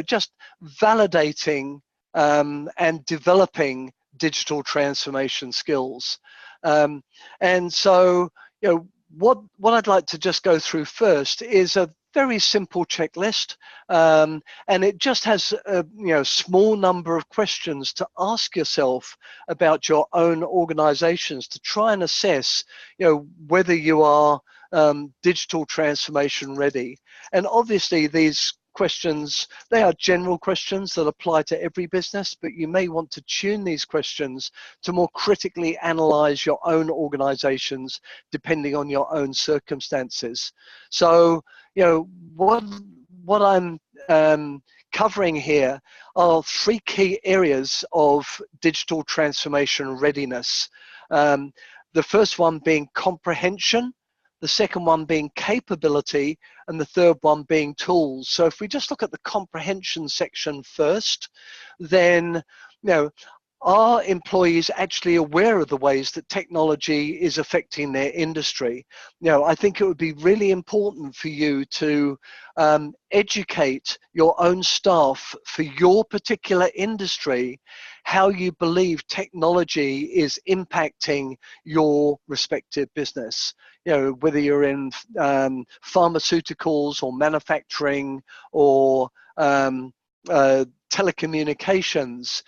just validating and developing digital transformation skills. And so, what I'd like to just go through first is a very simple checklist, and it just has a small number of questions to ask yourself about your own organizations to try and assess whether you are digital transformation ready. And obviously these questions, they are general questions that apply to every business, but you may want to tune these questions to more critically analyze your own organizations depending on your own circumstances. So, what I'm covering here are 3 key areas of digital transformation readiness. The first one being comprehension, the second one being capability, and the third one being tools. So if we just look at the comprehension section first, then, are employees actually aware of the ways that technology is affecting their industry? I think it would be really important for you to educate your own staff for your particular industry, how you believe technology is impacting your respective business. Whether you're in pharmaceuticals or manufacturing or telecommunications,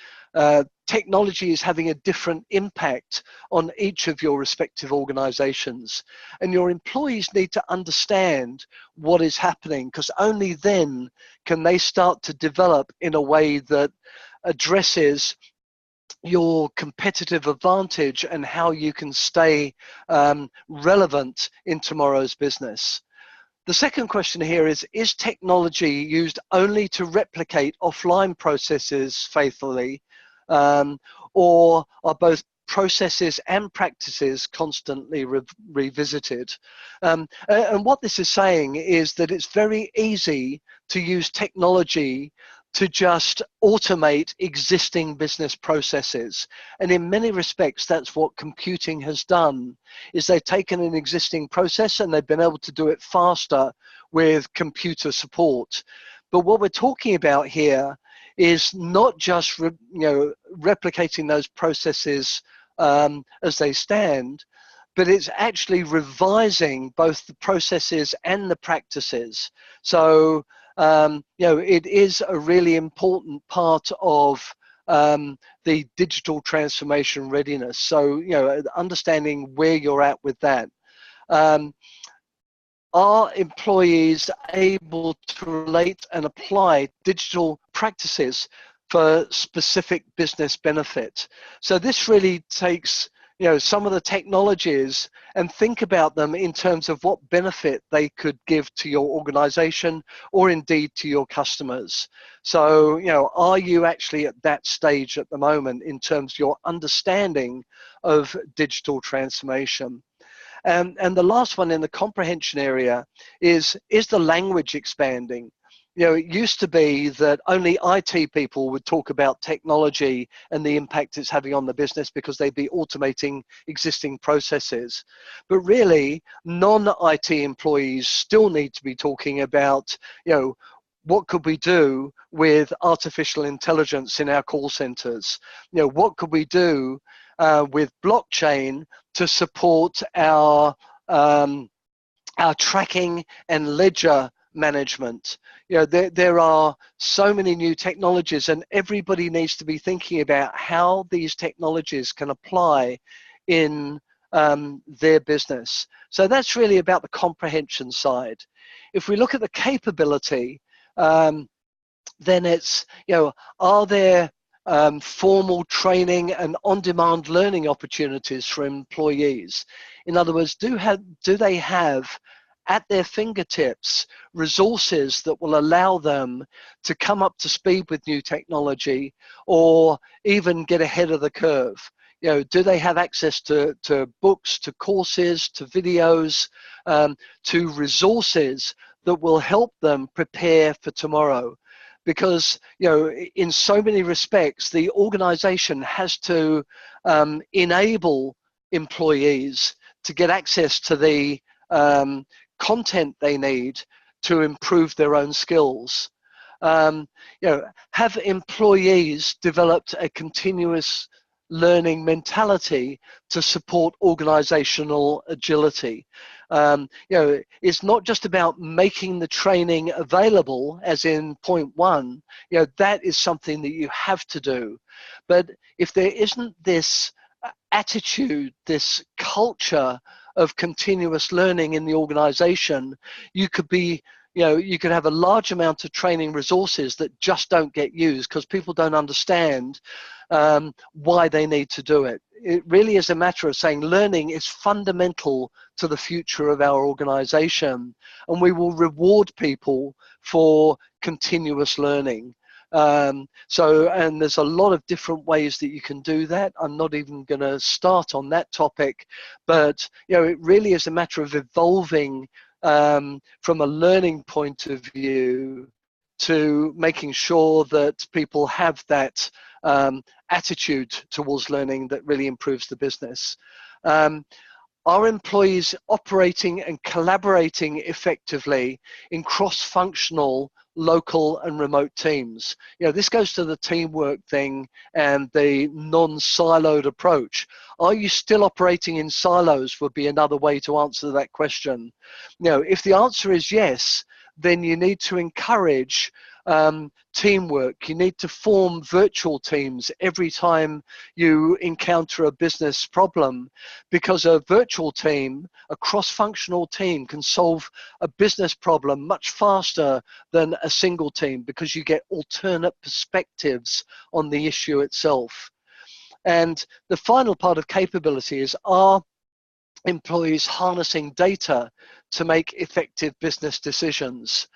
technology is having a different impact on each of your respective organizations. And your employees need to understand what is happening, because only then can they start to develop in a way that addresses your competitive advantage and how you can stay relevant in tomorrow's business. The second question here is technology used only to replicate offline processes faithfully, or are both processes and practices constantly revisited? And what this is saying is that it's very easy to use technology to just automate existing business processes. And in many respects, that's what computing has done, is they've taken an existing process and they've been able to do it faster with computer support. But what we're talking about here is not just replicating those processes as they stand, but it's actually revising both the processes and the practices. So it is a really important part of the digital transformation readiness. So understanding where you're at with that. Are employees able to relate and apply digital practices for specific business benefit? So this really takes some of the technologies and think about them in terms of what benefit they could give to your organization or indeed to your customers. So, are you actually at that stage at the moment in terms of your understanding of digital transformation? And the last one in the comprehension area is the language expanding? It used to be that only IT people would talk about technology and the impact it's having on the business because they'd be automating existing processes. But really, non-IT employees still need to be talking about, what could we do with artificial intelligence in our call centers? What could we do with blockchain to support our tracking and ledger management? There are so many new technologies, and everybody needs to be thinking about how these technologies can apply in their business. So that's really about the comprehension side. If we look at the capability, then it's, are there formal training and on-demand learning opportunities for employees? In other words, do they have at their fingertips resources that will allow them to come up to speed with new technology or even get ahead of the curve? Do they have access to books, to courses, to videos, to resources that will help them prepare for tomorrow? Because, in so many respects, the organization has to enable employees to get access to the content they need to improve their own skills. You know, have employees developed a continuous learning mentality to support organizational agility? You know, it's not just about making the training available, as in point one. You know, that is something that you have to do. But if there isn't this attitude, this culture of continuous learning in the organization, you could be, you know, you could have a large amount of training resources that just don't get used because people don't understand why they need to do it. It really is a matter of saying learning is fundamental to the future of our organization, and we will reward people for continuous learning. And there's a lot of different ways that you can do that. I'm not even going to start on that topic, but you know, it really is a matter of evolving from a learning point of view to making sure that people have that attitude towards learning that really improves the business. Are employees operating and collaborating effectively in cross-functional local and remote teams? You know, this goes to the teamwork thing and the non-siloed approach. Are you still operating in silos would be another way to answer that question. You know, if the answer is yes, then you need to encourage teamwork. You need to form virtual teams every time you encounter a business problem, because a virtual team, a cross-functional team, can solve a business problem much faster than a single team, because you get alternate perspectives on the issue itself. And the final part of capability is, are employees harnessing data to make effective business decisions?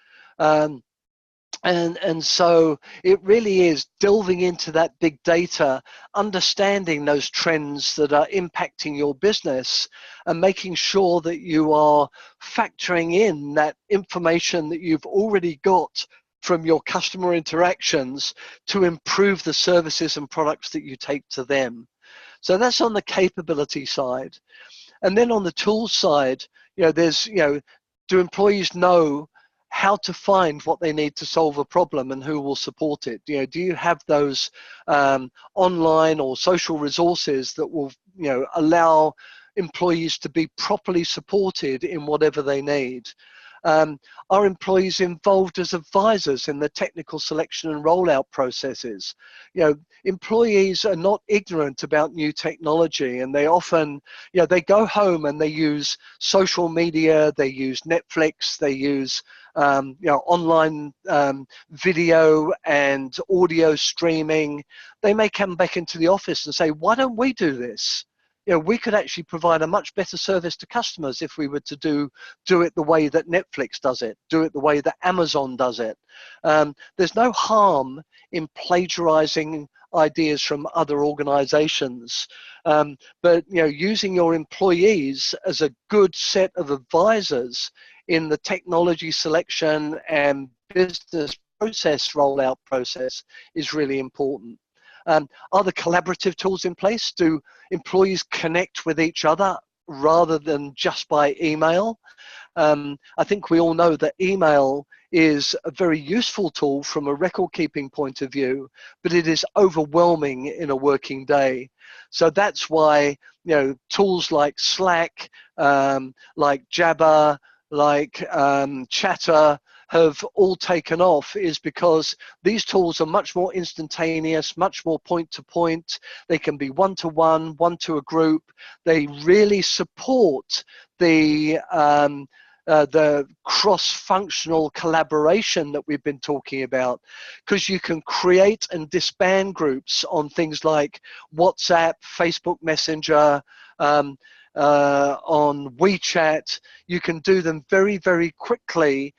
And so it really is delving into that big data, understanding those trends that are impacting your business, and making sure that you are factoring in that information that you've already got from your customer interactions to improve the services and products that you take to them. So that's on the capability side. And then on the tools side, you know, there's, you know, do employees know how to find what they need to solve a problem and who will support it? You know, do you have those online or social resources that will, you know, allow employees to be properly supported in whatever they need? Are employees involved as advisors in the technical selection and rollout processes? You know, employees are not ignorant about new technology, and they often, you know, they go home and they use social media, they use Netflix, they use you know, online video and audio streaming. They may come back into the office and say, why don't we do this? You know, we could actually provide a much better service to customers if we were to do it the way that Netflix does it, do it the way that Amazon does it. There's no harm in plagiarizing ideas from other organizations, but you know, using your employees as a good set of advisors in the technology selection and business process rollout process is really important. Are the collaborative tools in place? Do employees connect with each other rather than just by email? I think we all know that email is a very useful tool from a record keeping point of view, but it is overwhelming in a working day. So that's why, you know, tools like Slack, like Jabber, like Chatter have all taken off, is because these tools are much more instantaneous, much more point-to-point. They can be one-to-one, one to a group. They really support the cross-functional collaboration that we've been talking about, because you can create and disband groups on things like WhatsApp, Facebook Messenger, on WeChat. You can do them very, very quickly,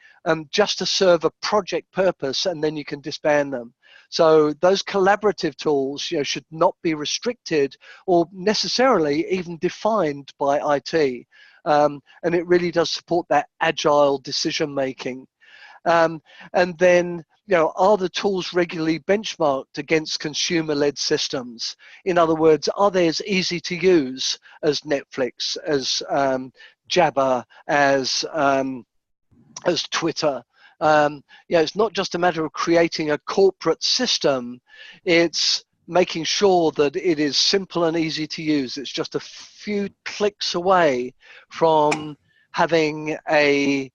just to serve a project purpose, and then you can disband them. So those collaborative tools, you know, should not be restricted or necessarily even defined by IT. And it really does support that agile decision making. And then, you know, are the tools regularly benchmarked against consumer-led systems? In other words, are they as easy to use as Netflix, as Jabber, as Twitter? It's not just a matter of creating a corporate system, it's making sure that it is simple and easy to use. It's just a few clicks away from having an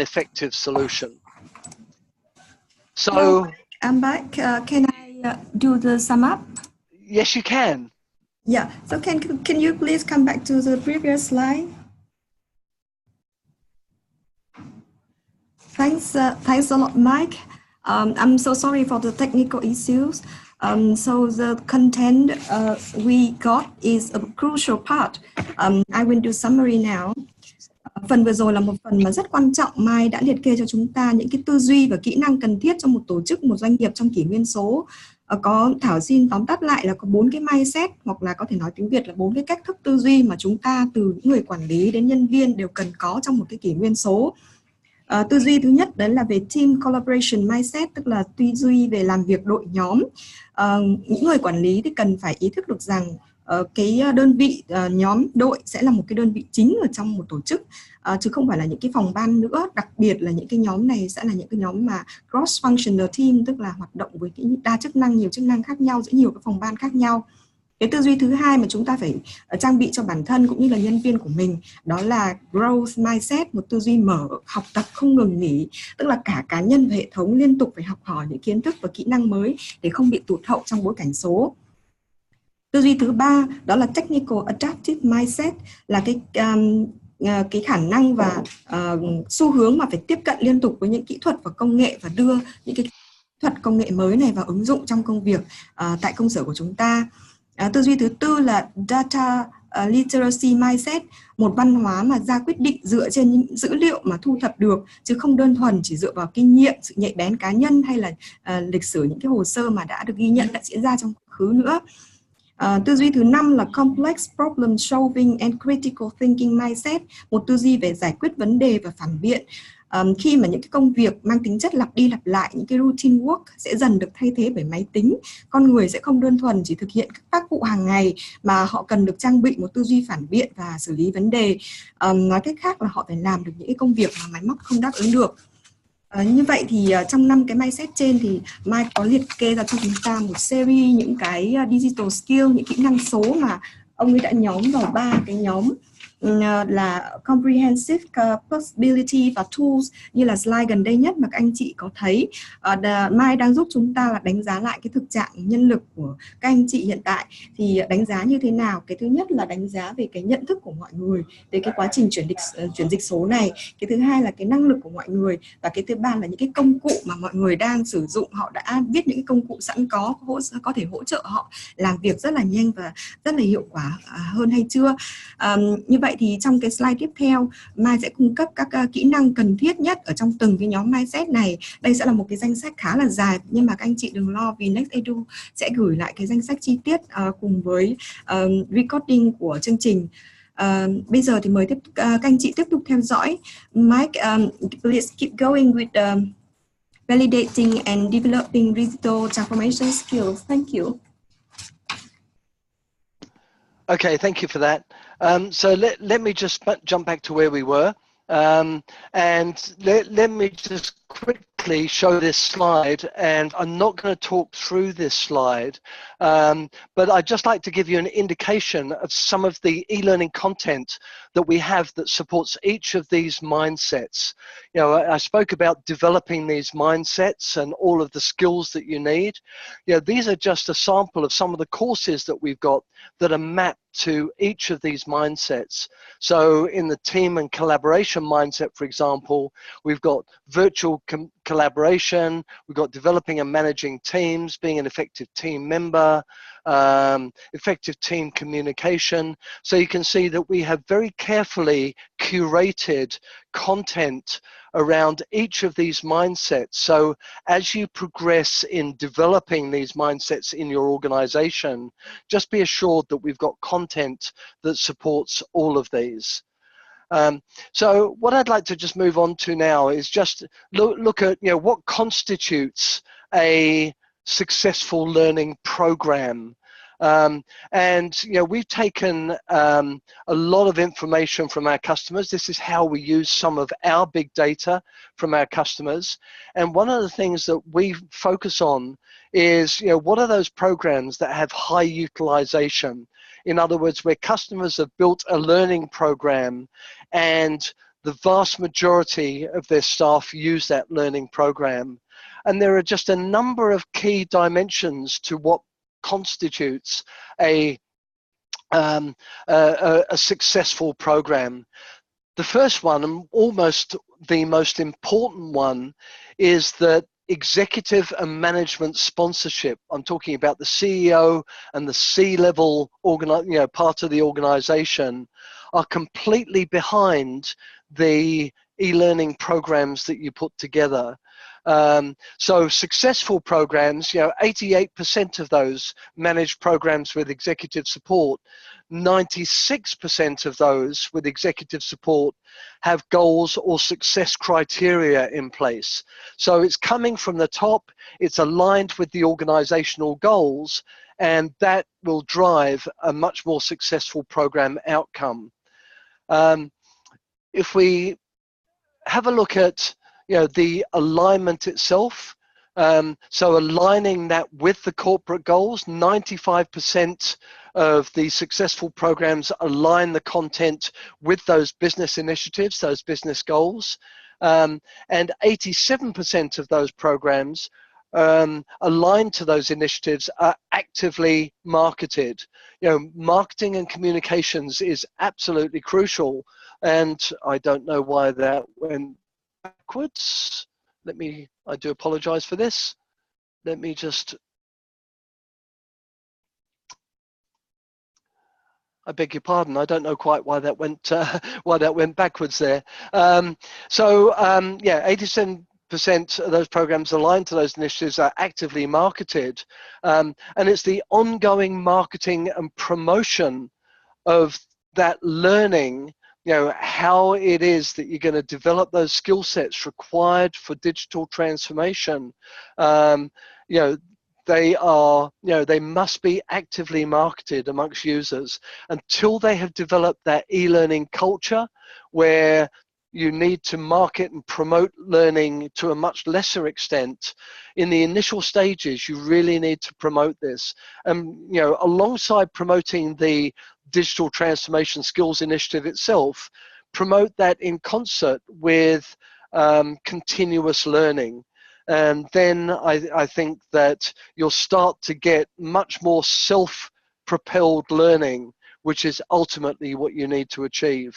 effective solution. So, hello, I'm back. Can I do the sum up? Yes, you can. Yeah. So can you please come back to the previous slide? Thanks a lot, Mike. I'm so sorry for the technical issues. So the content we got is a crucial part. I will do summary now. Phần vừa rồi là một phần mà rất quan trọng. Mai đã liệt kê cho chúng ta những cái tư duy và kỹ năng cần thiết cho một tổ chức, một doanh nghiệp trong kỷ nguyên số. Thảo xin tóm tắt lại là có 4 cái mindset, hoặc là có thể nói tiếng Việt là 4 cái cách thức tư duy mà chúng ta từ những người quản lý đến nhân viên đều cần có trong một cái kỷ nguyên số. Tư duy thứ nhất đấy là về team collaboration mindset, tức là tư duy về làm việc đội nhóm. Những người quản lý thì cần phải ý thức được rằng cái đơn vị nhóm đội sẽ là một cái đơn vị chính ở trong một tổ chức, chứ không phải là những cái phòng ban nữa. Đặc biệt là những cái nhóm này sẽ là những cái nhóm mà cross functional team, tức là hoạt động với cái đa chức năng, nhiều chức năng khác nhau giữa nhiều cái phòng ban khác nhau. Cái tư duy thứ hai mà chúng ta phải trang bị cho bản thân cũng như là nhân viên của mình, đó là growth mindset, một tư duy mở, học tập không ngừng nghỉ, tức là cả cá nhân và hệ thống liên tục phải học hỏi những kiến thức và kỹ năng mới để không bị tụt hậu trong bối cảnh số. Tư duy thứ ba đó là technical adaptive mindset, là cái khả năng và xu hướng mà phải tiếp cận liên tục với những kỹ thuật và công nghệ và đưa những cái kỹ thuật công nghệ mới này vào ứng dụng trong công việc tại công sở của chúng ta. Tư duy thứ tư là data literacy mindset, một văn hóa mà ra quyết định dựa trên những dữ liệu mà thu thập được, chứ không đơn thuần chỉ dựa vào kinh nghiệm, sự nhạy bén cá nhân hay là lịch sử, những cái hồ sơ mà đã được ghi nhận đã diễn ra trong quá khứ nữa. Tư duy thứ năm là complex problem solving and critical thinking mindset, một tư duy về giải quyết vấn đề và phản biện. Khi mà những cái công việc mang tính chất lặp đi lặp lại, những cái routine work sẽ dần được thay thế bởi máy tính, con người sẽ không đơn thuần chỉ thực hiện các tác vụ hàng ngày mà họ cần được trang bị một tư duy phản biện và xử lý vấn đề. Nói cách khác là họ phải làm được những cái công việc mà máy móc không đáp ứng được. Như vậy thì trong 5 cái mindset trên thì Mike có liệt kê ra cho chúng ta một series những cái digital skill, những kỹ năng số mà ông ấy đã nhóm vào 3 cái nhóm là comprehensive, possibility và tools, như là slide gần đây nhất mà các anh chị có thấy. Mai đang giúp chúng ta là đánh giá lại cái thực trạng nhân lực của các anh chị hiện tại. Thì đánh giá như thế nào? Cái thứ nhất là đánh giá về cái nhận thức của mọi người về cái quá trình chuyển dịch số này. Cái thứ hai là cái năng lực của mọi người, và cái thứ ba là những cái công cụ mà mọi người đang sử dụng. Họ đã biết những cái công cụ sẵn có thể hỗ trợ họ làm việc rất là nhanh và rất là hiệu quả hơn hay chưa. Như vậy thì trong cái slide tiếp theo, Mai sẽ cung cấp các kỹ năng cần thiết nhất ở trong từng cái nhóm mindset này. Đây sẽ là một cái danh sách khá là dài, nhưng mà các anh chị đừng lo vì NexEdu sẽ gửi lại cái danh sách chi tiết cùng với recording của chương trình. Bây giờ thì mời các anh chị tiếp tục theo dõi. Mike, please keep going with validating and developing digital transformation skills. Thank you. Okay, thank you for that. So let me just jump back to where we were, and let me just quickly show this slide. And I'm not going to talk through this slide, but I'd just like to give you an indication of some of the e-learning content that we have that supports each of these mindsets. You know, I spoke about developing these mindsets and all of the skills that you need. You know, these are just a sample of some of the courses that we've got that are mapped to each of these mindsets. So in the team and collaboration mindset, for example, we've got virtual collaboration, we've got developing and managing teams, being an effective team member, effective team communication. So you can see that we have very carefully curated content around each of these mindsets. So as you progress in developing these mindsets in your organization, just be assured that we've got content that supports all of these. So what I'd like to just move on to now is just look at, you know, what constitutes a successful learning program. And we've taken a lot of information from our customers. This is how we use some of our big data from our customers. And one of the things that we focus on is, what are those programs that have high utilization? In other words, where customers have built a learning program and the vast majority of their staff use that learning program. And there are just a number of key dimensions to what constitutes a successful program. The first one, and almost the most important one, is that executive and management sponsorship. I'm talking about the CEO and the C-level part of the organization are completely behind the e-learning programs that you put together. So successful programs, 88% of those managed programs with executive support, 96% of those with executive support have goals or success criteria in place. So it's coming from the top, it's aligned with the organizational goals, and that will drive a much more successful program outcome. If we have a look at the alignment itself, so aligning that with the corporate goals, 95% of the successful programs align the content with those business initiatives, those business goals, and 87% of those programs aligned to those initiatives are actively marketed. Marketing and communications is absolutely crucial, and I don't know why that went backwards. I do apologize for this. Let me just, I beg your pardon. I don't know quite why that went backwards there. Yeah, 87% of those programs aligned to those initiatives are actively marketed, and it's the ongoing marketing and promotion of that learning, how it is that you're going to develop those skill sets required for digital transformation. They must be actively marketed amongst users until they have developed that e-learning culture where you need to market and promote learning to a much lesser extent. In the initial stages, you really need to promote this. Alongside promoting the digital transformation skills initiative itself, promote that in concert with continuous learning. And then I think that you'll start to get much more self-propelled learning, which is ultimately what you need to achieve.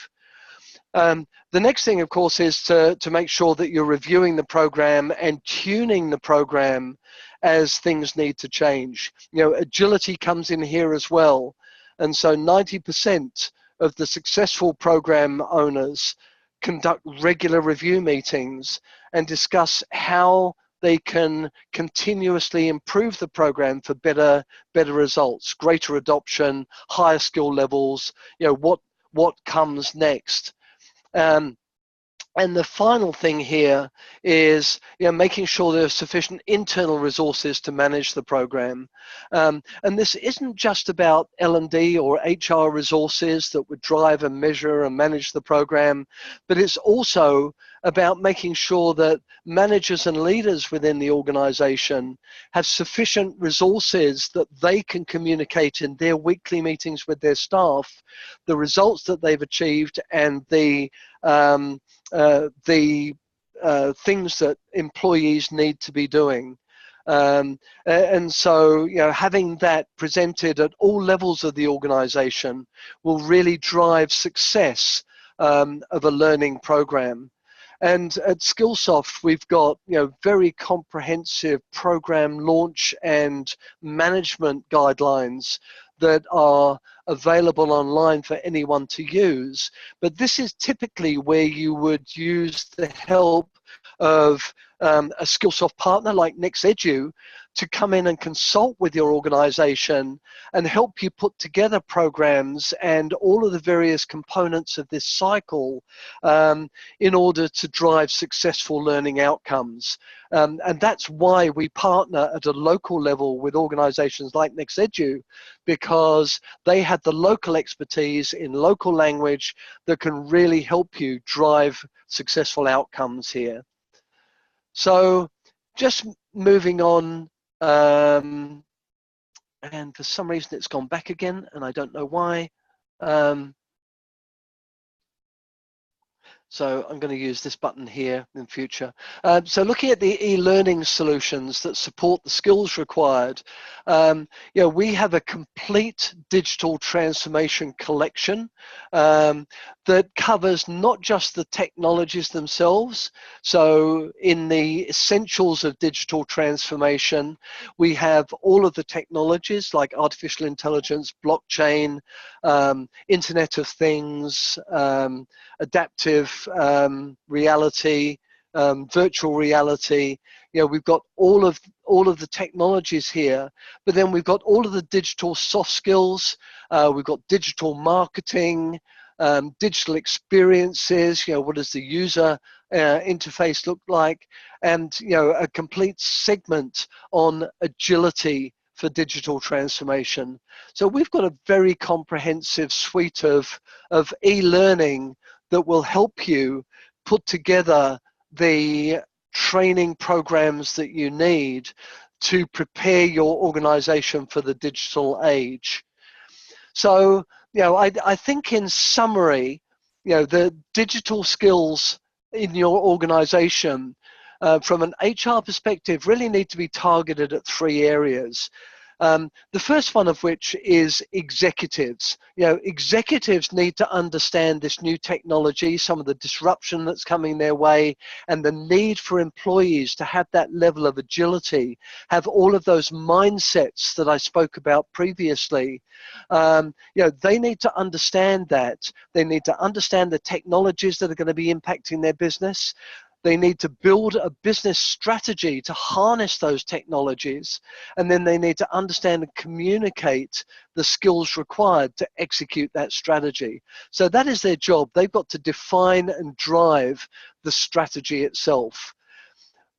The next thing, of course, is to make sure that you're reviewing the program and tuning the program as things need to change. Agility comes in here as well. And so 90% of the successful program owners conduct regular review meetings and discuss how they can continuously improve the program for better results, greater adoption, higher skill levels, what comes next. And the final thing here is making sure there are sufficient internal resources to manage the program. And this isn't just about L&D or HR resources that would drive and measure and manage the program, but it's also about making sure that managers and leaders within the organization have sufficient resources that they can communicate in their weekly meetings with their staff, the results that they've achieved and the things that employees need to be doing. And so, having that presented at all levels of the organization will really drive success of a learning program. And at Skillsoft, we've got very comprehensive program launch and management guidelines that are available online for anyone to use. But this is typically where you would use the help of a Skillsoft partner like NexEdu to come in and consult with your organization and help you put together programs and all of the various components of this cycle in order to drive successful learning outcomes. And that's why we partner at a local level with organizations like NexEdu, because they have the local expertise in local language that can really help you drive successful outcomes here. So just moving on, and for some reason it's gone back again, and I don't know why. So I'm going to use this button here in future. So looking at the e-learning solutions that support the skills required, we have a complete digital transformation collection that covers not just the technologies themselves. So in the essentials of digital transformation, we have all of the technologies like artificial intelligence, blockchain, Internet of Things, adaptive reality, virtual reality. We've got all of the technologies here, but then we've got all of the digital soft skills. We've got digital marketing, digital experiences. What does the user interface look like? And a complete segment on agility for digital transformation. So we've got a very comprehensive suite of e-learning that will help you put together the training programs that you need to prepare your organization for the digital age. So, I think in summary, the digital skills in your organization from an HR perspective really need to be targeted at 3 areas. The first one of which is executives. Executives need to understand this new technology, some of the disruption that's coming their way, and the need for employees to have that level of agility, have all of those mindsets that I spoke about previously. They need to understand that. They need to understand the technologies that are going to be impacting their business. They need to build a business strategy to harness those technologies, and then they need to understand and communicate the skills required to execute that strategy. So that is their job. They've got to define and drive the strategy itself.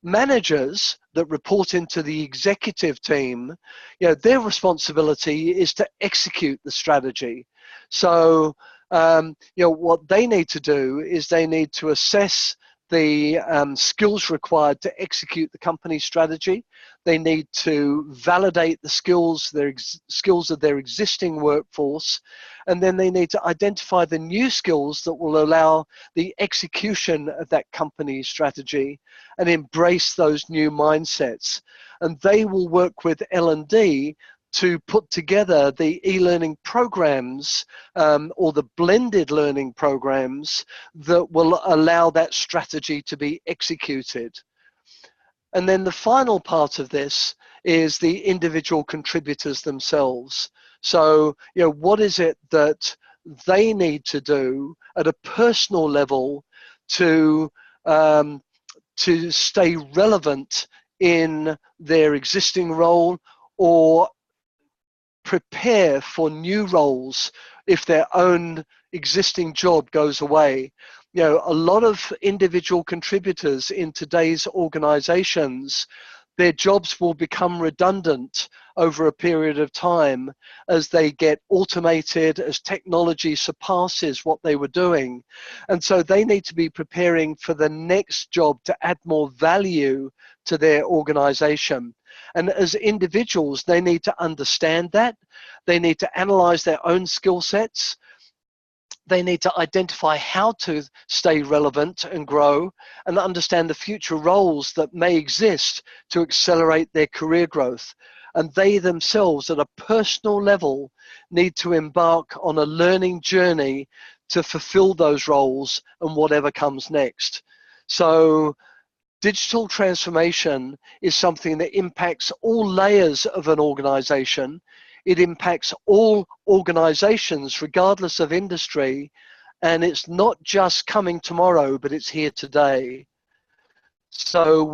Managers that report into the executive team, their responsibility is to execute the strategy. So, what they need to do is they need to assess the skills required to execute the company strategy. They need to validate the skills of their existing workforce, and then they need to identify the new skills that will allow the execution of that company strategy and embrace those new mindsets. And they will work with L&D to put together the e-learning programs or the blended learning programs that will allow that strategy to be executed. And then the final part of this is the individual contributors themselves. So, what is it that they need to do at a personal level to stay relevant in their existing role, or prepare for new roles if their own existing job goes away. A lot of individual contributors in today's organizations, their jobs will become redundant over a period of time as they get automated, as technology surpasses what they were doing. And so they need to be preparing for the next job to add more value to their organization. And as individuals, they need to understand that. They need to analyze their own skill sets. They need to identify how to stay relevant and grow, and understand the future roles that may exist to accelerate their career growth. And they themselves, at a personal level, need to embark on a learning journey to fulfill those roles and whatever comes next. So digital transformation is something that impacts all layers of an organization. It impacts all organizations, regardless of industry. And it's not just coming tomorrow, but it's here today. So